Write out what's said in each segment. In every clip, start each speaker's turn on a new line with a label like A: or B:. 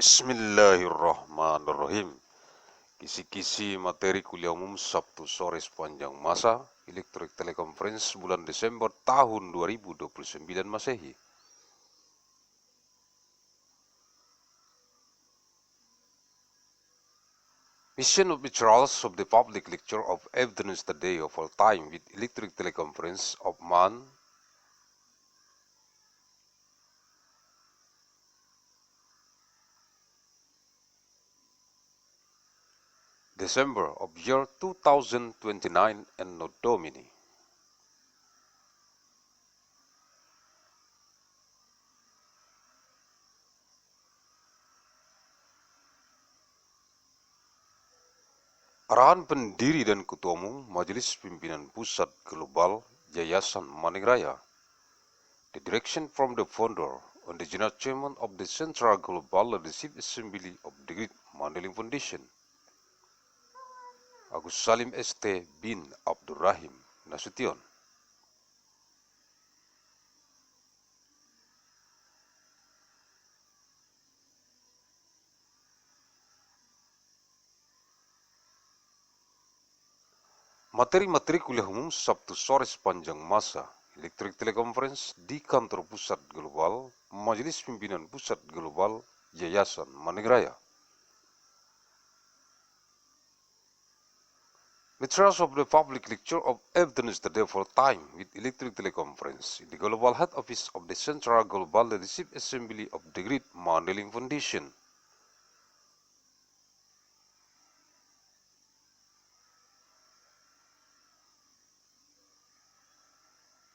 A: Bismillahirrahmanirrahim. Kisi-kisi materi kuliah umum Sabtu sore sepanjang masa Electric Teleconference bulan Desember tahun 2029 Masehi. Mission of materials of the public lecture of evidence the day of all time with Electric Teleconference of December of year 2029 ANNO DOMINI. Arahan Pendiri dan Ketua Umum Majelis Pimpinan Pusat Global Yayasan Raya. The direction from the founder on the General Chairman of the Central Global Leadership Assembly of the Great Mandailing Foundation, Agussalim St. bin Abdur Rahim, Nasution. Materi-materi kuliah umum Sabtu sore sepanjang masa Electric Teleconference di kantor Pusat Global Majelis Pimpinan Pusat Global Yayasan Raya. Materials of the public lecture of evidence the day for time with Electric Teleconference in the Global Head Office of the Central Global Leadership Assembly of the Great Mandailing Foundation.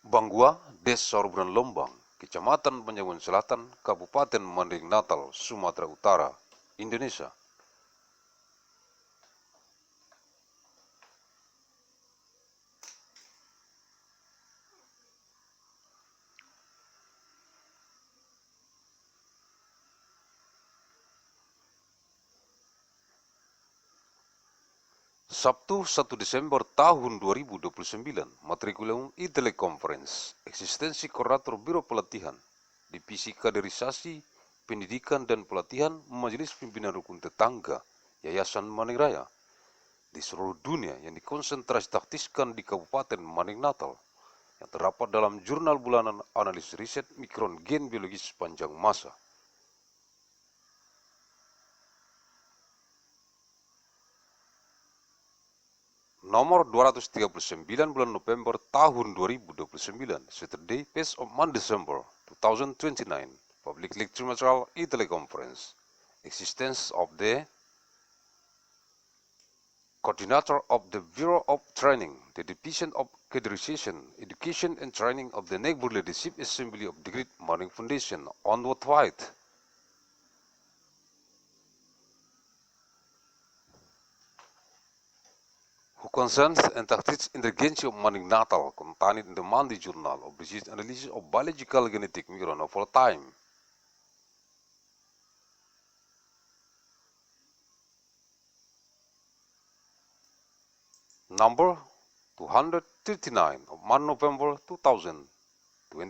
A: Banggua, Desa Ruburan Lombang, Kecamatan Penjamuan Selatan, Kabupaten Mandailing Natal, Sumatera Utara, Indonesia. Sabtu 1 Desember tahun 2029, materi kuliah umum e-teleconference, eksistensi koordinator Biro Pelatihan, Divisi Kaderisasi, Pendidikan dan Pelatihan Majelis Pimpinan Rukun Tetangga, Yayasan Raya, di seluruh dunia yang dikonsentrasi taktiskan di Kabupaten Mandailing Natal, yang terdapat dalam jurnal bulanan analis riset mikron gen biologis sepanjang masa. Nomor 239 bulan November tahun 2029, Saturday, 1st of December 2029, Public Lecture Material e-Teleconference, Existence of the Coordinator of the Bureau of Training, the Division of Categorization, Education and Training of the Neighbor Leadership Assembly of the Great Mandailing Foundation on worldwide. Who concerns and tactics intelligence of Mandailing Natal contained in the Monday Journal of Research Analysis of Biological Genetic Neuron of all time. Number 239 of November 2029.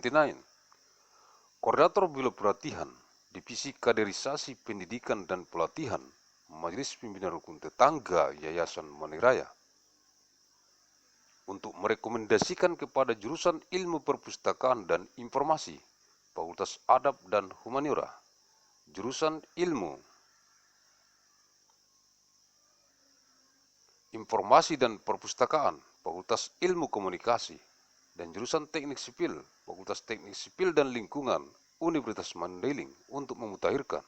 A: Koordinator Biro Pelatihan, Divisi Kaderisasi Pendidikan dan Pelatihan, Majelis Pimpinan Rukun Tetangga Yayasan Raya, untuk merekomendasikan kepada jurusan Ilmu Perpustakaan dan Informasi, Fakultas Adab dan Humaniora, jurusan Ilmu Informasi dan Perpustakaan, Fakultas Ilmu Komunikasi, dan jurusan Teknik Sipil, Fakultas Teknik Sipil dan Lingkungan, Universitas Mandailing untuk memutakhirkan.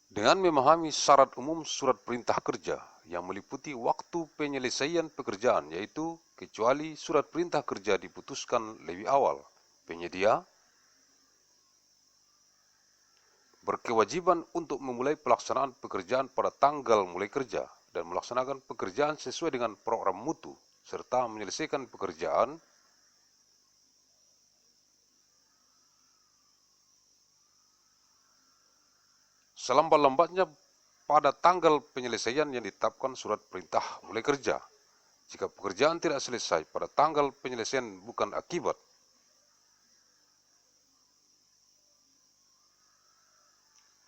A: Dengan memahami syarat umum surat perintah kerja yang meliputi waktu penyelesaian pekerjaan, yaitu kecuali surat perintah kerja diputuskan lebih awal, penyedia berkewajiban untuk memulai pelaksanaan pekerjaan pada tanggal mulai kerja dan melaksanakan pekerjaan sesuai dengan program mutu, serta menyelesaikan pekerjaan selambat-lambatnya pada tanggal penyelesaian yang ditetapkan surat perintah mulai kerja. Jika pekerjaan tidak selesai pada tanggal penyelesaian bukan akibat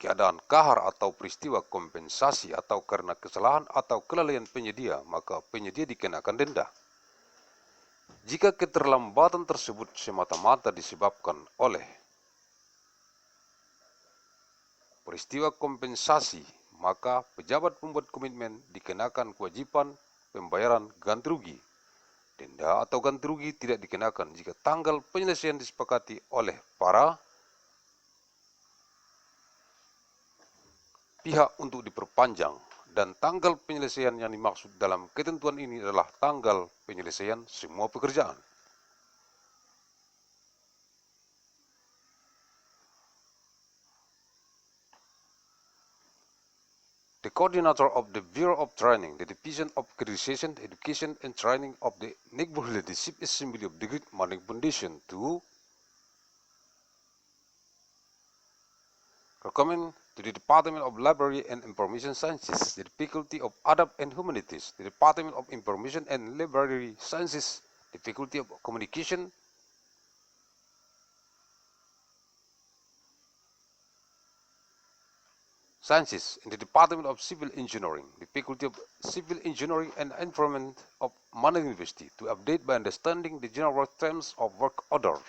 A: keadaan kahar atau peristiwa kompensasi atau karena kesalahan atau kelalaian penyedia, maka penyedia dikenakan denda. Jika keterlambatan tersebut semata-mata disebabkan oleh peristiwa kompensasi, maka pejabat pembuat komitmen dikenakan kewajiban pembayaran ganti rugi. Denda atau ganti rugi tidak dikenakan jika tanggal penyelesaian disepakati oleh para pihak untuk diperpanjang, dan tanggal penyelesaian yang dimaksud dalam ketentuan ini adalah tanggal penyelesaian semua pekerjaan. The coordinator of the Bureau of Training, the Division of Accreditation, Education and Training of the Neighborhood Leadership Assembly of the Great Mandailing Foundation to recommend to the Department of Library and Information Sciences, the Faculty of Adab and Humanities, the Department of Information and Library Sciences, the Faculty of Communication, Sciences, in the Department of Civil Engineering, the Faculty of Civil Engineering and Environment of Mandailing University to update by understanding the general terms of work orders.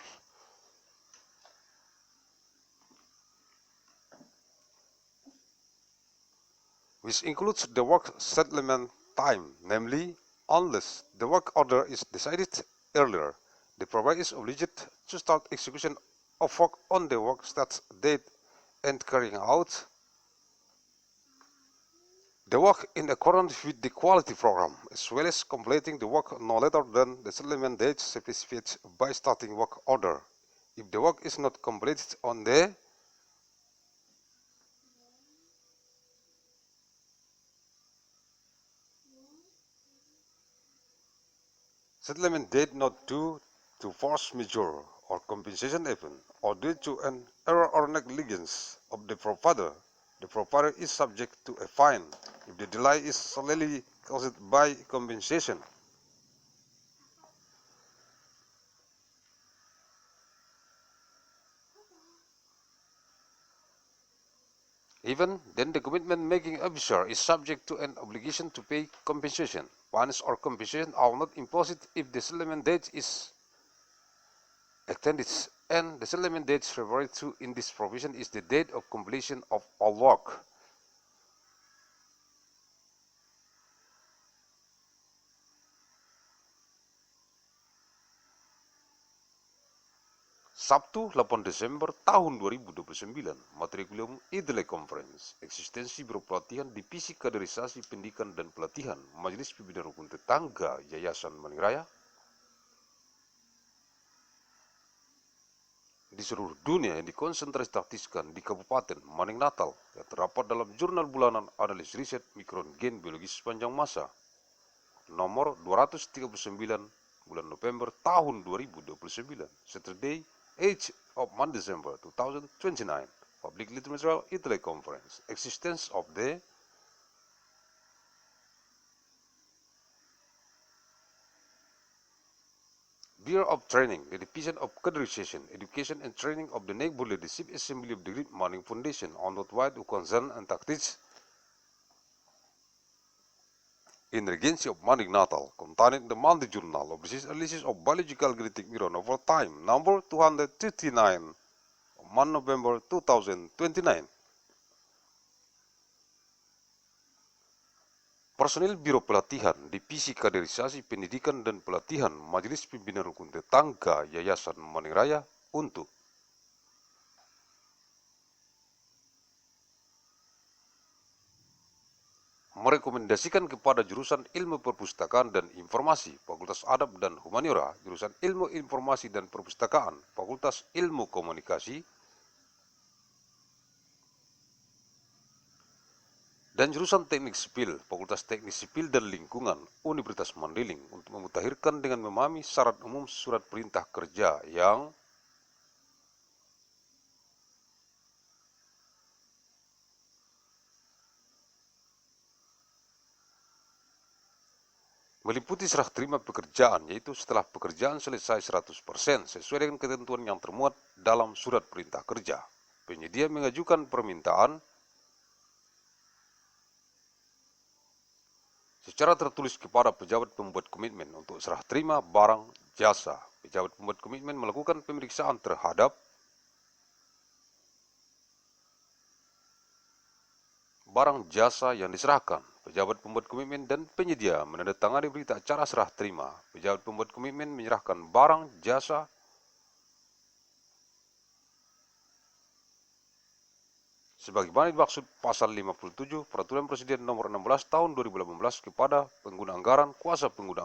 A: Which includes the work settlement time, namely, unless the work order is decided earlier, the provider is obliged to start execution of work on the work start date and carrying out the work in accordance with the quality program, as well as completing the work no later than the settlement date specified by starting work order. If the work is not completed on the settlement date not due to force majeure or compensation event, or due to an error or negligence of the provider is subject to a fine if the delay is solely caused by compensation. Even then, the commitment-making officer is subject to an obligation to pay compensation. Fines or compensation are not imposed if the settlement date is extended, and the settlement date referred to in this provision is the date of completion of all work. Sabtu 8 Desember tahun 2029, materi kuliah Teleconference, eksistensi biro pelatihan Divisi Kaderisasi Pendidikan dan Pelatihan Majelis Pimpinan Rukun Tetangga Yayasan Raya di seluruh dunia yang dikonsentrasikan di Kabupaten Mandailing Natal yang terdapat dalam jurnal bulanan analisis riset mikron gen biologis sepanjang masa nomor 239 bulan November tahun 2029, Saturday, 8 of month December 2029, public literature Teleconference, existence of the Bureau of Training, the Division of Accreditation, Education and Training of the Neighborhood Leadership Assembly of the Great Mandailing Foundation on the wide concern and tactics in Regency of Mandailing Natal, contained in the monthly journal of disease analysis of biological genetic neuron over time, number 239, month November 2029. Personil Biro Pelatihan, Divisi Kaderisasi Pendidikan dan Pelatihan Majelis Pimpinan Rukun Tetangga Yayasan Raya untuk merekomendasikan kepada jurusan Ilmu Perpustakaan dan Informasi, Fakultas Adab dan Humaniora, jurusan Ilmu Informasi dan Perpustakaan, Fakultas Ilmu Komunikasi, dan jurusan Teknik Sipil, Fakultas Teknik Sipil dan Lingkungan, Universitas Mandailing untuk memutakhirkan dengan memahami syarat umum surat perintah kerja yang meliputi serah terima pekerjaan, yaitu setelah pekerjaan selesai 100% sesuai dengan ketentuan yang termuat dalam surat perintah kerja. penyedia mengajukan permintaan secara tertulis kepada pejabat pembuat komitmen untuk serah terima barang jasa. Pejabat pembuat komitmen melakukan pemeriksaan terhadap barang jasa yang diserahkan. Pejabat pembuat komitmen dan penyedia menandatangani berita acara serah terima. Pejabat pembuat komitmen menyerahkan barang jasa sebagaimana dimaksud pasal 57 Peraturan Presiden nomor 16 tahun 2018 kepada pengguna anggaran, kuasa pengguna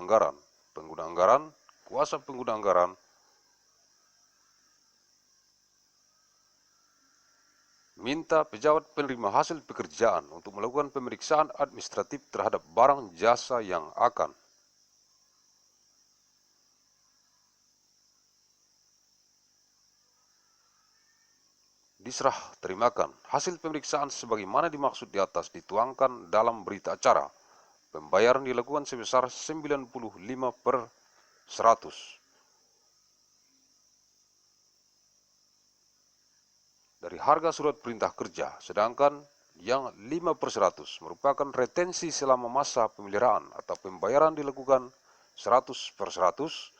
A: anggaran, kuasa pengguna anggaran, minta pejabat penerima hasil pekerjaan untuk melakukan pemeriksaan administratif terhadap barang jasa yang akan diserah terimakan. Hasil pemeriksaan sebagaimana dimaksud di atas dituangkan dalam berita acara. Pembayaran dilakukan sebesar 95% dari harga surat perintah kerja, sedangkan yang 5% merupakan retensi selama masa pemeliharaan atau pembayaran dilakukan 100%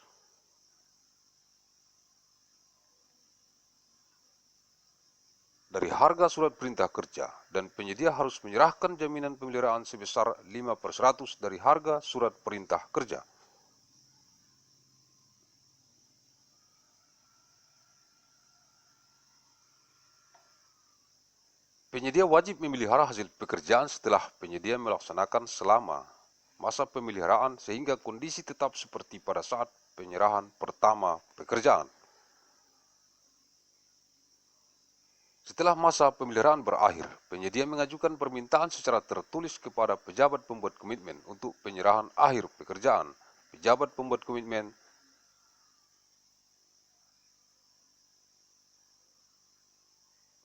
A: dari harga surat perintah kerja, dan penyedia harus menyerahkan jaminan pemeliharaan sebesar 5% dari harga surat perintah kerja. Penyedia wajib memelihara hasil pekerjaan setelah penyedia melaksanakan selama masa pemeliharaan sehingga kondisi tetap seperti pada saat penyerahan pertama pekerjaan. Setelah masa pemeliharaan berakhir, penyedia mengajukan permintaan secara tertulis kepada pejabat pembuat komitmen untuk penyerahan akhir pekerjaan. Pejabat pembuat komitmen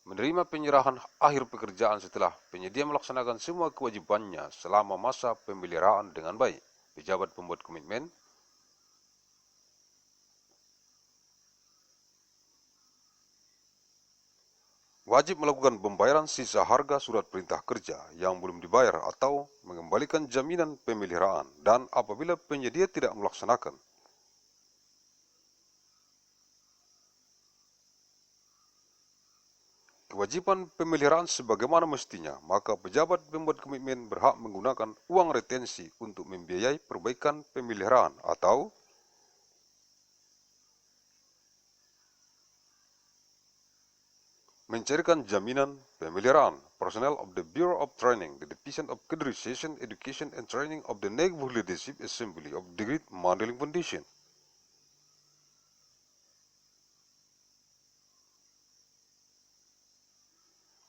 A: menerima penyerahan akhir pekerjaan setelah penyedia melaksanakan semua kewajibannya selama masa pemeliharaan dengan baik. Pejabat pembuat komitmen wajib melakukan pembayaran sisa harga surat perintah kerja yang belum dibayar atau mengembalikan jaminan pemeliharaan, dan apabila penyedia tidak melaksanakan kewajiban pemeliharaan sebagaimana mestinya, maka pejabat pembuat komitmen berhak menggunakan uang retensi untuk membiayai perbaikan pemeliharaan atau mencairkan jaminan pemeliharaan. Personnel of the Bureau of Training, the Division of Categorization, Education and Training of the Neighborhood Leadership Assembly of the Great Mandailing Foundation.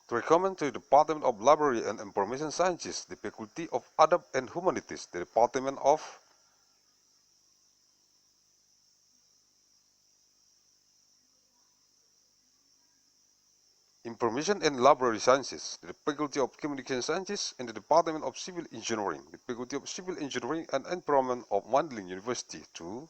A: To recommend to the Department of Library and Information Sciences, the Faculty of Adab and Humanities, the Department of Information and Library Sciences, the Faculty of Communication Sciences, and the Department of Civil Engineering, the Faculty of Civil Engineering and Environment of Mandailing University to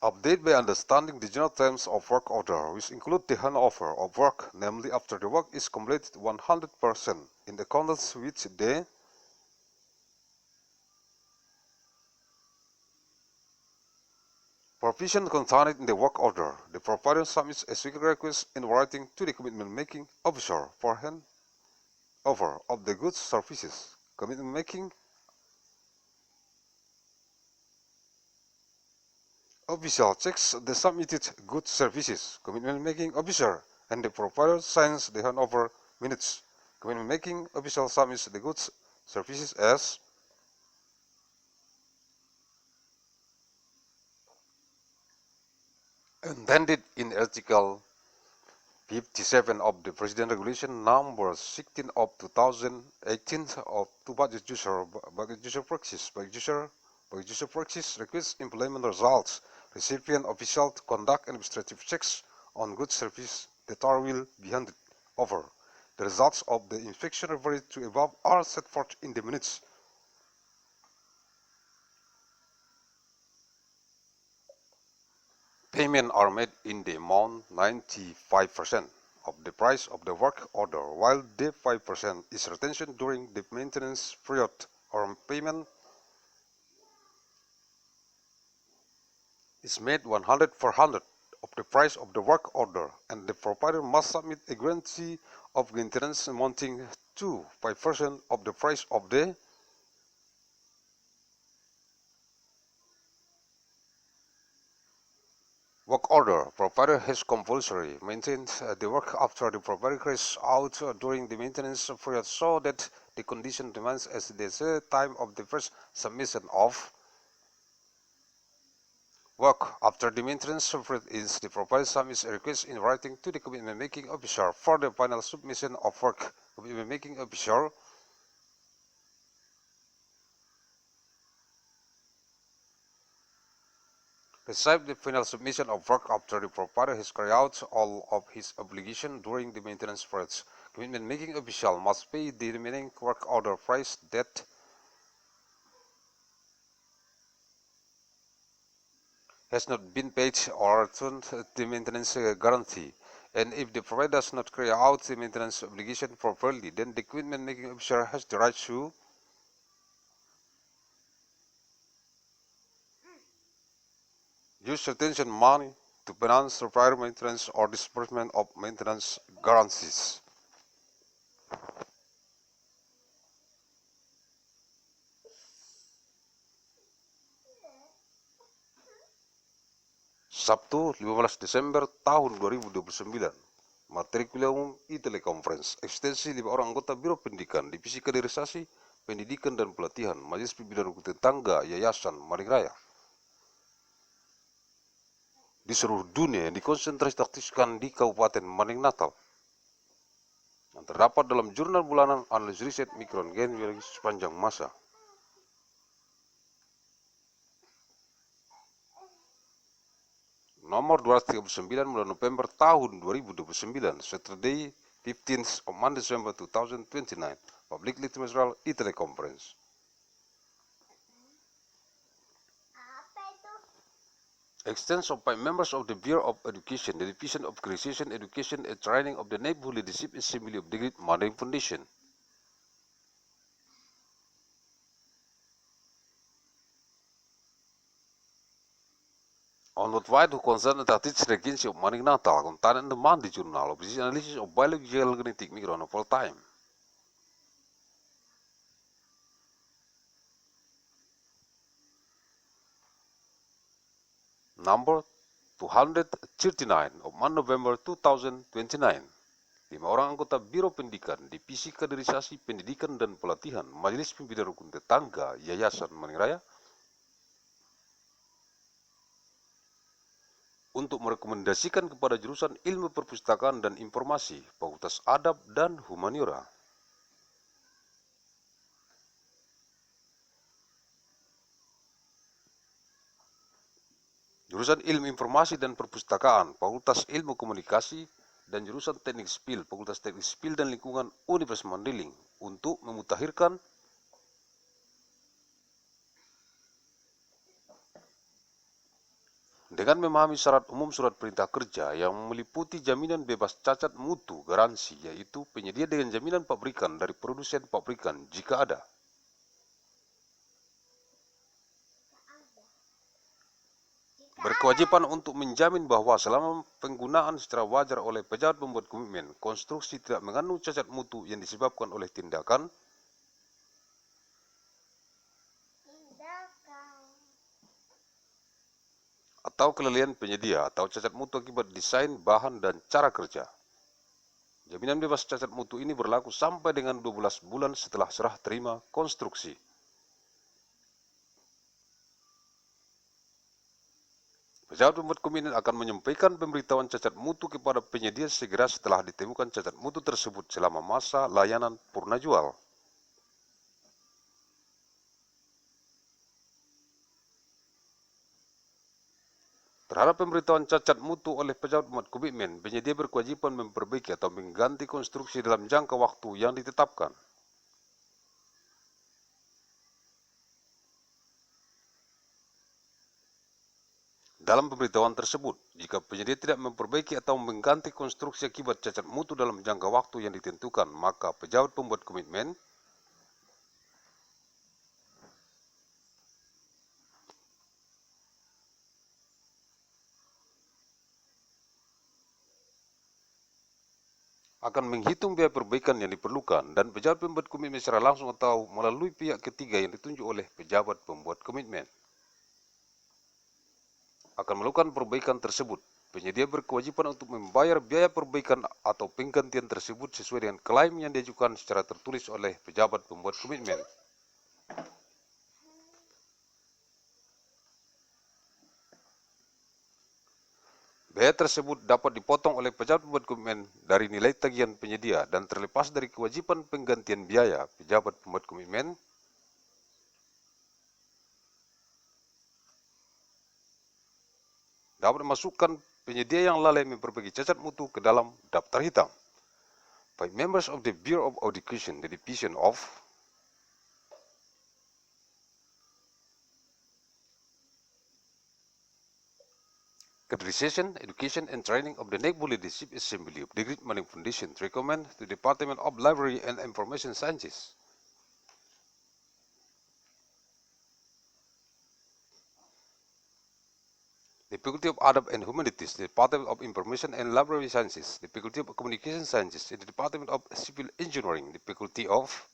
A: update by understanding the general terms of work order, which include the handover of work, namely after the work is completed 100% in accordance with the provision contained in the work order. The provider submits a secret request in writing to the commitment-making officer for handover of the goods services. Commitment-making official checks the submitted goods services. Commitment-making officer and the provider signs the handover minutes. Commitment-making official submits the goods services as intended in Article 57 of the President Regulation Number 16 of 2018 of to budget user practice. By user practice requires implement results. Recipient official to conduct administrative checks on goods service that will be handed over. The results of the inspection referred to above are set forth in the minutes. Payments are made in the amount 95% of the price of the work order, while the 5% is retention during the maintenance period, or payment is made 100% of the price of the work order, and the provider must submit a guarantee of maintenance amounting to 5% of the price of the work order. Provider has compulsory maintenance the work after the provider carries out during the maintenance period, so that the condition remains as the time of the first submission of work. After the maintenance period is the provider submits a request in writing to the commitment making officer for the final submission of work. Commitment making officer receive the final submission of work after the provider has carried out all of his obligation during the maintenance period. Commitment making official must pay the remaining work order price that has not been paid or returned the maintenance guarantee. And if the provider does not carry out the maintenance obligation properly, then the commitment making officer has the right to use retention money to finance repair maintenance or disbursement of maintenance guarantees. Sabtu 15 Desember tahun 2029. Materi kuliah umum Teleconference. Ekstensi 5 orang anggota Biro Pendidikan, Divisi Kaderisasi, Pendidikan dan Pelatihan, Majelis Pimpinan Rukun Tetangga, Yayasan, Raya. Di seluruh dunia yang dikonsentrasikan di Kabupaten Mandailing Natal. Yang terdapat dalam jurnal bulanan analisis riset mikroorganisme biologis sepanjang masa. Nomor 239 bulan November tahun 2029, Saturday 15th of December 2029, publicly transmitted Teleconference. Extends of 5 members of the Bureau of Education, the Division of Creation, Education and Training of the Neighborhood Leadership Assembly of the Great Mandailing Foundation. On what wide who concerned the teaching agency of Mandailing Natal, contained the Monday Journal of Analysis of Biological Genetic Micronovel Time. Number 239 of November 2029. 5 orang anggota Biro Pendidikan, Divisi Kaderisasi Pendidikan dan Pelatihan, Majelis Pimpinan Rukun Tetangga, Yayasan Raya, untuk merekomendasikan kepada jurusan Ilmu Perpustakaan dan Informasi, Fakultas Adab dan Humaniora, jurusan Ilmu Informasi dan Perpustakaan, Fakultas Ilmu Komunikasi, dan jurusan Teknik Sipil, Fakultas Teknik Sipil dan Lingkungan Universitas Mandailing, untuk memutakhirkan dengan memahami syarat umum surat perintah kerja yang meliputi jaminan bebas cacat mutu garansi, yaitu penyedia dengan jaminan pabrikan dari produsen pabrikan jika ada, berkewajiban untuk menjamin bahwa selama penggunaan secara wajar oleh pejabat pembuat komitmen, konstruksi tidak mengandung cacat mutu yang disebabkan oleh tindakan atau kelalaian penyedia atau cacat mutu akibat desain, bahan, dan cara kerja. Jaminan bebas cacat mutu ini berlaku sampai dengan 12 bulan setelah serah terima konstruksi. Pejabat pembuat komitmen akan menyampaikan pemberitahuan cacat mutu kepada penyedia segera setelah ditemukan cacat mutu tersebut selama masa layanan purna jual. Terhadap pemberitahuan cacat mutu oleh pejabat pembuat komitmen, penyedia berkewajiban memperbaiki atau mengganti konstruksi dalam jangka waktu yang ditetapkan. Dalam pemberitahuan tersebut, jika penyedia tidak memperbaiki atau mengganti konstruksi akibat cacat mutu dalam jangka waktu yang ditentukan, maka pejabat pembuat komitmen akan menghitung biaya perbaikan yang diperlukan, dan pejabat pembuat komitmen secara langsung atau melalui pihak ketiga yang ditunjuk oleh pejabat pembuat komitmen akan melakukan perbaikan tersebut. Penyedia berkewajiban untuk membayar biaya perbaikan atau penggantian tersebut sesuai dengan klaim yang diajukan secara tertulis oleh pejabat pembuat komitmen. Biaya tersebut dapat dipotong oleh pejabat pembuat komitmen dari nilai tagihan penyedia dan terlepas dari kewajiban penggantian biaya. Pejabat pembuat komitmen dapat memasukkan penyedia yang lalai memperbaiki cacat mutu ke dalam daftar hitam. By members of the Bureau of Education, the Division of Categorization, Education and Training of the National Leadership Assembly of the Great Money Foundation to recommend to the Department of Library and Information Sciences. The Faculty of Art and Humanities, the Department of Information and Library Sciences, the Faculty of Communication Sciences, and the Department of Civil Engineering, the Faculty of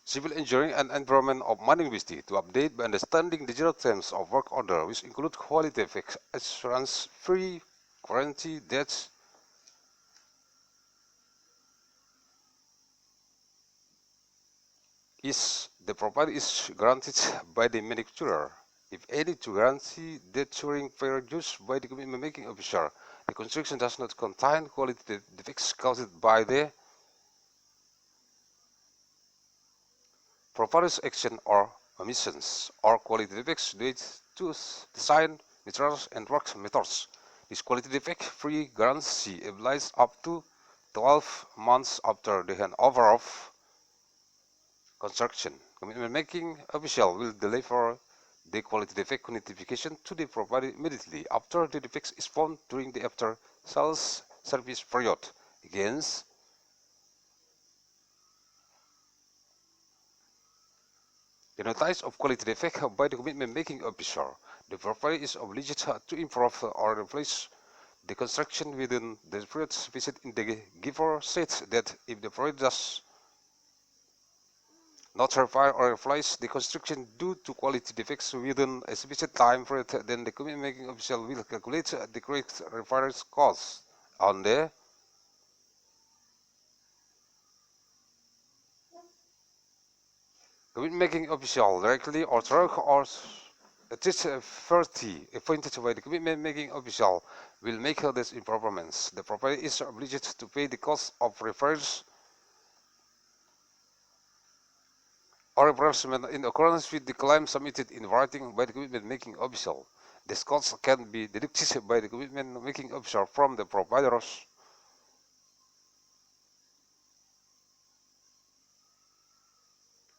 A: Civil Engineering and Environment of Mandailing to update by understanding digital terms of work order, which include quality assurance, free, guarantee, dates, the provider is granted by the manufacturer. If any to guarantee that during fair use by the commitment making officer, the construction does not contain quality defects caused by the provider's action or omissions, or quality defects due to design, materials, and work methods. This quality defect-free guarantee applies up to 12 months after the handover of construction. Commitment making official will deliver the quality defect notification to the provider immediately after the defect is found during the after sales service period. Against the notice of quality defect by the commitment making officer, the provider is obliged to improve or replace the construction within the period specified in the giver states that if the provider does not repair or replace the construction due to quality defects within a specified time period, then the commitment making official will calculate the correct repair's cost on the commitment making official directly or through or at least 30 appointed by the commitment making official will make these improvements. The provider is obliged to pay the cost of repairs or reimbursement in accordance with the claim submitted in writing by the commitment making official. This cost can be deducted by the commitment making official from the provider's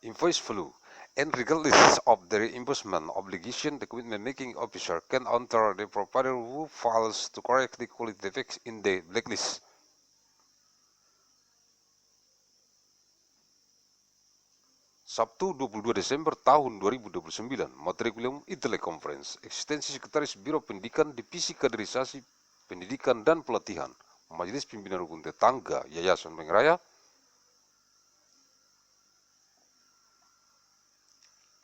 A: invoice value, and regardless of the reimbursement obligation, the commitment making officer can enter the provider who fails to correct the quality defects in the blacklist. Sabtu 22 Desember tahun 2029, materi kuliah Teleconference, eksistensi Sekretaris Biro Pendidikan Divisi Kaderisasi Pendidikan dan Pelatihan, Majelis Pimpinan Rukun Tetangga Yayasan Raya,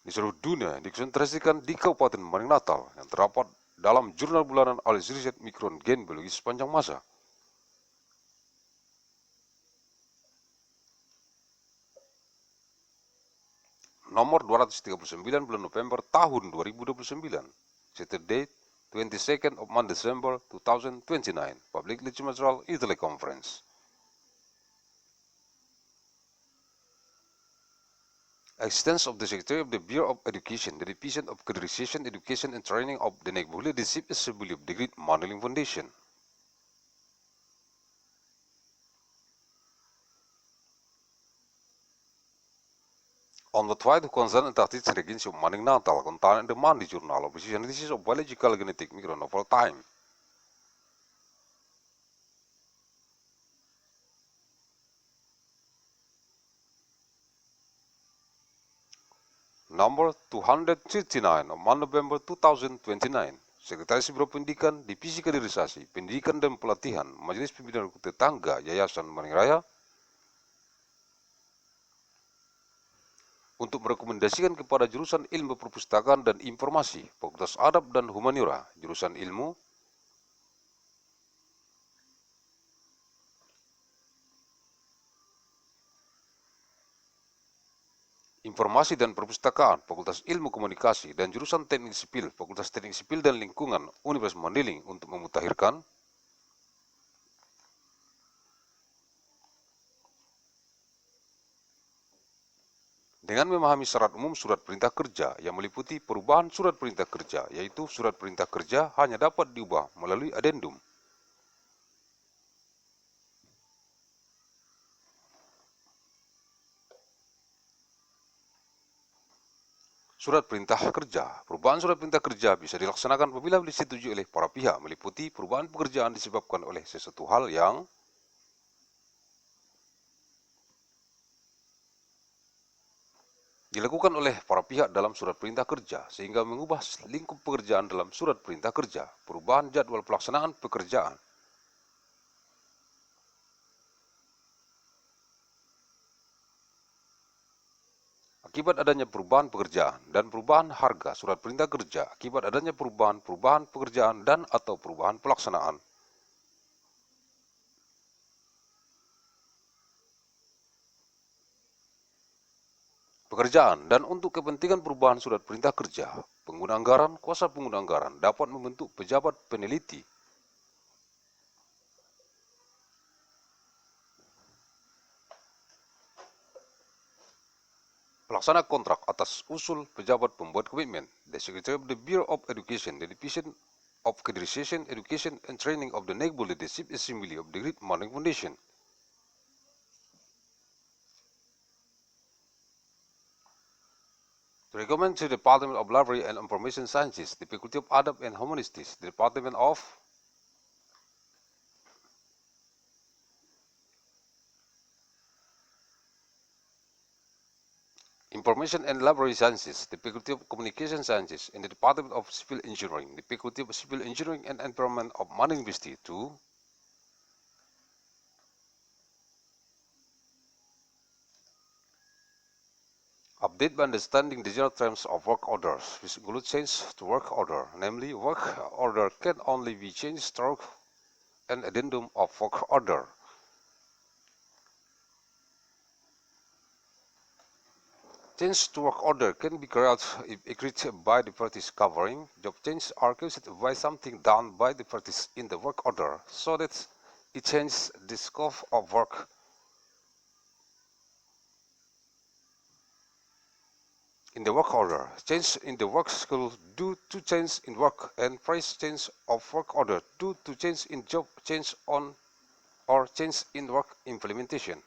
A: di seluruh dunia dikonsentrasikan di Kabupaten Mandailing Natal yang terdapat dalam jurnal bulanan oleh riset mikron gen biologi sepanjang masa. Nomor 239 bulan November tahun 2029, Saturday 22nd of December 2029, Public Lecture Material Teleconference. Existence of the Secretary of the Bureau of Education, the Division of Categorization, Education and Training of the National Leadership Assembly of the Great Mandailing Foundation. On the try to concern and tactics against manning natal contain demand di journal of analysis of biological genetic micronovel time. Number 239 of November 2029, Sekretaris Biro Pendidikan Divisi Kaderisasi, Pendidikan dan Pelatihan, Majelis Pimpinan Tetangga Yayasan Raya, untuk merekomendasikan kepada jurusan Ilmu Perpustakaan dan Informasi, Fakultas Adab dan Humaniora, jurusan Ilmu, Informasi dan Perpustakaan, Fakultas Ilmu Komunikasi, dan jurusan Teknik Sipil, Fakultas Teknik Sipil dan Lingkungan, Universitas Mandailing untuk memutakhirkan dengan memahami syarat umum surat perintah kerja yang meliputi perubahan surat perintah kerja, yaitu surat perintah kerja hanya dapat diubah melalui adendum. Surat perintah kerja. Perubahan surat perintah kerja bisa dilaksanakan apabila disetujui oleh para pihak, meliputi perubahan pekerjaan disebabkan oleh sesuatu hal yang dilakukan oleh para pihak dalam surat perintah kerja, sehingga mengubah lingkup pekerjaan dalam surat perintah kerja. Perubahan jadwal pelaksanaan pekerjaan. Akibat adanya perubahan pekerjaan dan perubahan harga surat perintah kerja, akibat adanya perubahan pekerjaan dan atau perubahan pelaksanaan. Pekerjaan dan untuk kepentingan perubahan surat perintah kerja, pengguna anggaran, kuasa pengguna anggaran dapat membentuk pejabat peneliti. Pelaksana kontrak atas usul pejabat pembuat komitmen, the Secretary of the Bureau of Education, the Division of Categorization, Education and Training of the Naval Leadership Assembly of the Great Morning Foundation. To recommend to the Department of Library and Information Sciences, the Faculty of Adab and Humanities, the Department of Information and Library Sciences, the Faculty of Communication Sciences, and the Department of Civil Engineering, the Faculty of Civil Engineering and Environment of Mandailing University to update by understanding the general terms of work orders, which include change to work order, namely work order can only be changed through an addendum of work order. Change to work order can be carried out if agreed by the parties covering. Job change are caused by something done by the parties in the work order, so that it changes the scope of work. In the work order, change in the work schedule due to change in work, and price change of work order due to change in job change on or change in work implementation.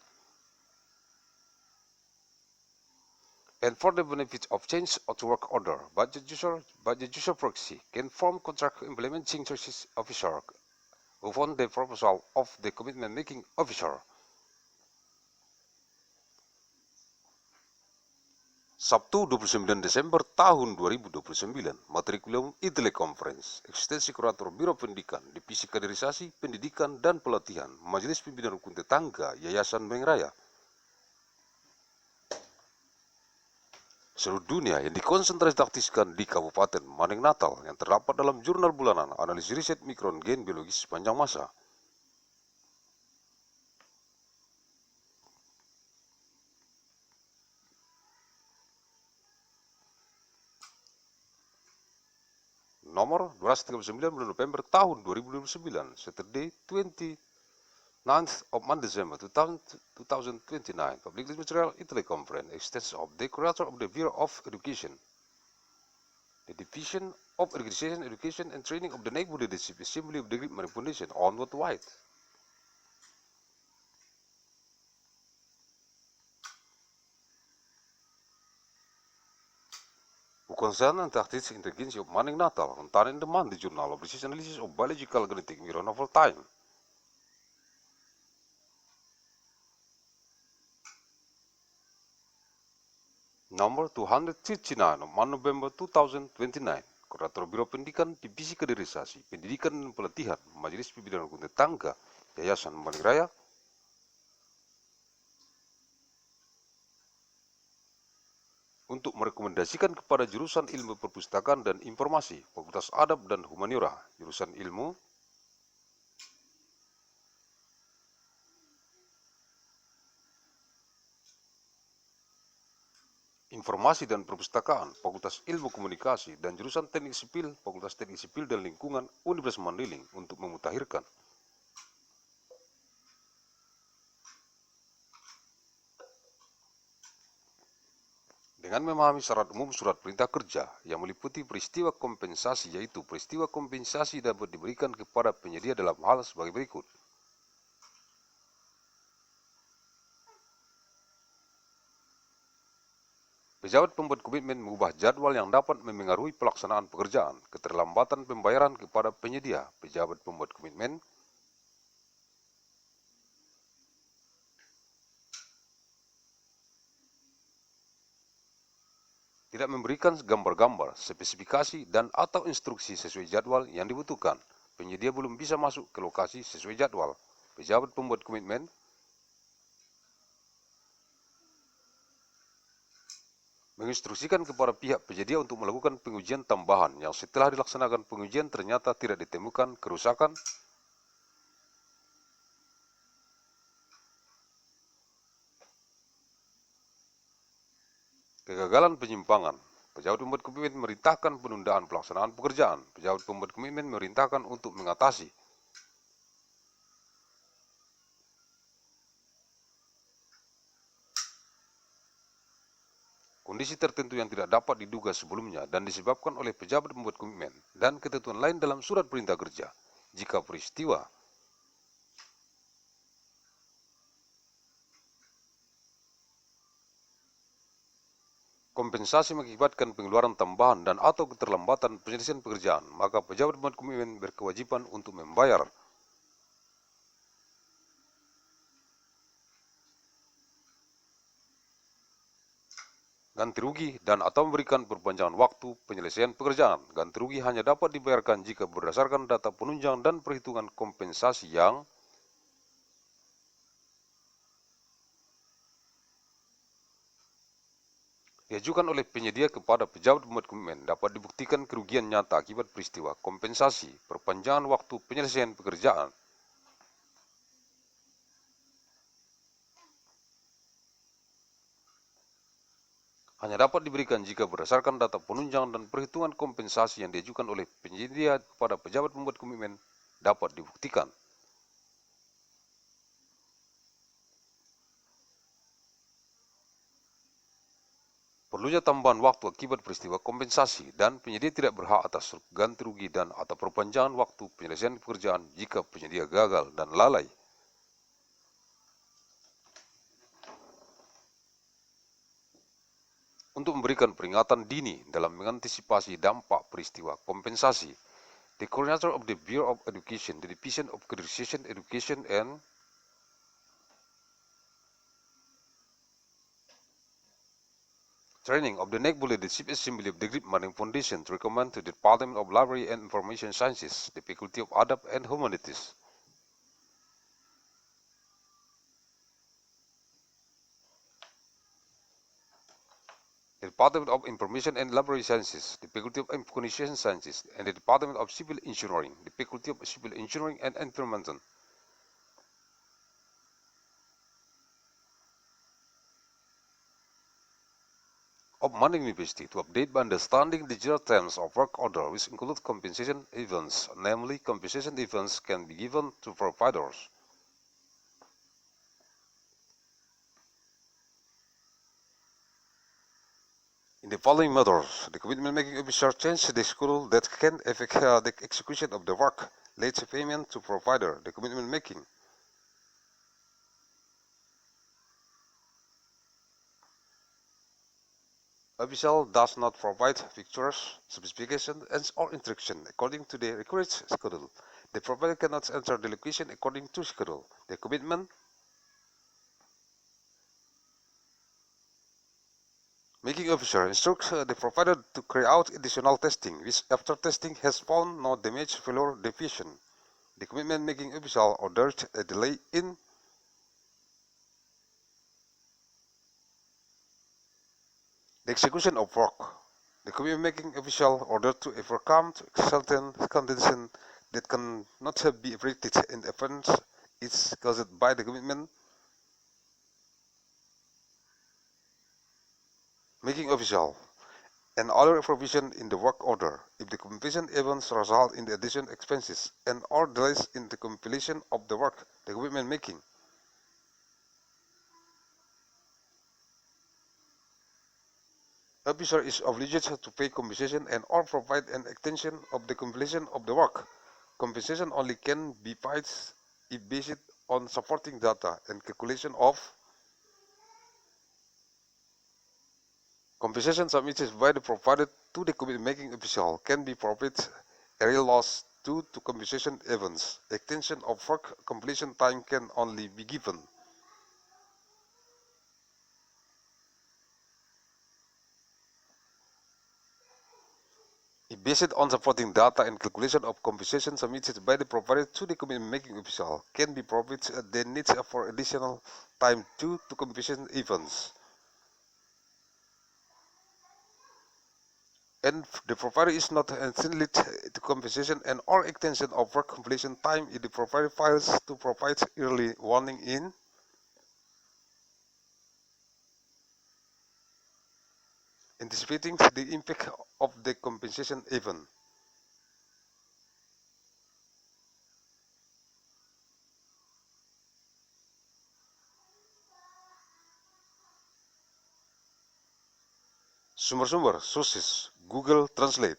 A: And for the benefit of change to work order, budget user proxy can form contract implementing services officer upon the proposal of the commitment making officer. Sabtu 29 Desember tahun 2029, materi kuliah Teleconference, eksistensi kurator Biro Pendidikan, Divisi Kaderisasi, Pendidikan dan Pelatihan, Majelis Pimpinan Rukun Tetangga, Yayasan Raya. Seluruh dunia yang dikonsentrasi taktiskan di Kabupaten Maneng Natal yang terdapat dalam jurnal bulanan analisis riset mikron gen biologis sepanjang masa. Nomor 239 bulan November tahun 2029, Saturday 29th of December 2029, public material Teleconference, extension of the Curator of the Bureau of Education, the Division of Education and Training of the Naval Leadership Assembly of the Great Morning Foundation, on what white. concern and tactics intelligence of manning natal, contained in the Monday Journal of Research Analysis of Biological Genetic Novel Time. Nomor 239 of 1 November 2029, Kurator Biro Pendidikan Divisi Kaderisasi, Pendidikan dan Pelatihan, Majelis Pimpinan Rukun Tetangga, Yayasan Raya, untuk merekomendasikan kepada jurusan Ilmu Perpustakaan dan Informasi, Fakultas Adab dan Humaniora, jurusan Ilmu, Informasi dan Perpustakaan, Fakultas Ilmu Komunikasi, dan jurusan Teknik Sipil, Fakultas Teknik Sipil dan Lingkungan, Universitas Mandailing untuk memutakhirkan. Dengan memahami syarat umum surat perintah kerja yang meliputi peristiwa kompensasi, yaitu peristiwa kompensasi dapat diberikan kepada penyedia dalam hal sebagai berikut. Pejabat pembuat komitmen mengubah jadwal yang dapat memengaruhi pelaksanaan pekerjaan, keterlambatan pembayaran kepada penyedia. Pejabat pembuat komitmen tidak memberikan gambar-gambar, spesifikasi, dan atau instruksi sesuai jadwal yang dibutuhkan. Penyedia belum bisa masuk ke lokasi sesuai jadwal. Pejabat pembuat komitmen menginstruksikan kepada pihak penyedia untuk melakukan pengujian tambahan yang setelah dilaksanakan pengujian ternyata tidak ditemukan kerusakan, kegagalan, penyimpangan. Pejabat pembuat komitmen memerintahkan penundaan pelaksanaan pekerjaan. Pejabat pembuat komitmen memerintahkan untuk mengatasi kondisi tertentu yang tidak dapat diduga sebelumnya dan disebabkan oleh pejabat pembuat komitmen dan ketentuan lain dalam surat perintah kerja. Jika peristiwa kompensasi mengakibatkan pengeluaran tambahan dan atau keterlambatan penyelesaian pekerjaan, maka pejabat pembuat komitmen berkewajiban untuk membayar ganti rugi dan atau memberikan perpanjangan waktu penyelesaian pekerjaan. Ganti rugi hanya dapat dibayarkan jika berdasarkan data penunjang dan perhitungan kompensasi yang diajukan oleh penyedia kepada pejabat pembuat komitmen. Dapat dibuktikan kerugian nyata akibat peristiwa kompensasi, perpanjangan waktu penyelesaian pekerjaan, hanya dapat diberikan jika berdasarkan data penunjang dan perhitungan kompensasi yang diajukan oleh penyedia kepada pejabat pembuat komitmen dapat dibuktikan. Perlunya tambahan waktu akibat peristiwa kompensasi dan penyedia tidak berhak atas ganti rugi dan atau perpanjangan waktu penyelesaian pekerjaan jika penyedia gagal dan lalai. Untuk memberikan peringatan dini dalam mengantisipasi dampak peristiwa kompensasi, the Coordinator of the Bureau of Education, the Division of Careerization, Education and Training of the Nebula, the Chief Assembly of the Great Mandailing Foundation, to recommend to the Department of Library and Information Sciences, the Faculty of Adab and Humanities, the Department of Information and Library Sciences, the Faculty of Communication Sciences, and the Department of Civil Engineering, the Faculty of Civil Engineering and Environmental, of Mandailing University to update by understanding the general terms of work order, which include compensation events. Namely, compensation events can be given to providers in the following matters: the commitment making officer change the schedule that can affect the execution of the work, late payment to provider, the commitment making Official does not provide pictures, specifications, and or instructions according to the required schedule. The provider cannot enter the location according to schedule. The commitment making officer instructs the provider to carry out additional testing, which after testing has found no damage, failure, deviation. The commitment making official ordered a delay in the execution of work. The commitment making official ordered to overcome certain conditions that cannot be predicted in advance is caused by the commitment making official and other provision in the work order if the completion events result in the additional expenses and or delays in the completion of the work, the commitment making. Officer is obliged to pay compensation and or provide an extension of the completion of the work. Compensation only can be paid if based on supporting data and calculation of compensation submitted by the provider to the commitment making official can be profit, area loss due to compensation events. Extension of work completion time can only be given if based on supporting data and calculation of compensation submitted by the provider to the commitment making official can be profit, then needs for additional time due to compensation events. And the provider is not entitled to compensation and or extension of work completion time if the provider fails to provide early warning in anticipating the impact of the compensation event. Sumber-sumber sources Google Translate.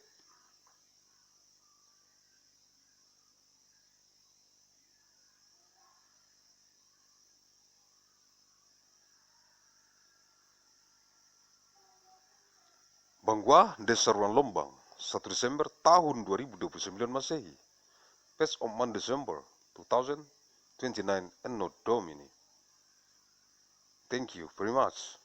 A: Bangwa Desa Ruang Lombang, 1 Desember tahun 2029 Masehi. Pes on Desember 2029 ANNO DOMINI. Thank you very much.